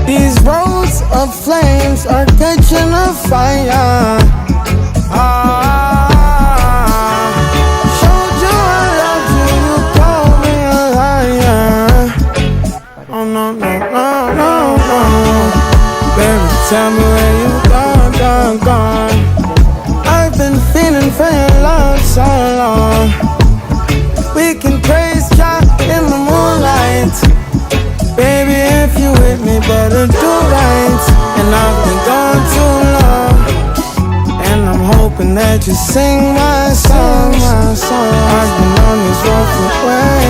These roads of flames are catching a fire. Showed you I loved you, you called me a liar. Oh no, no, no, no, no. Baby, tell me where you gone. I've been feeling for your love so long. We can praise God in the moonlight. Baby, if you with me, better do right. And I've been gone too long, and I'm hoping that you sing my songs. I've been on this road for way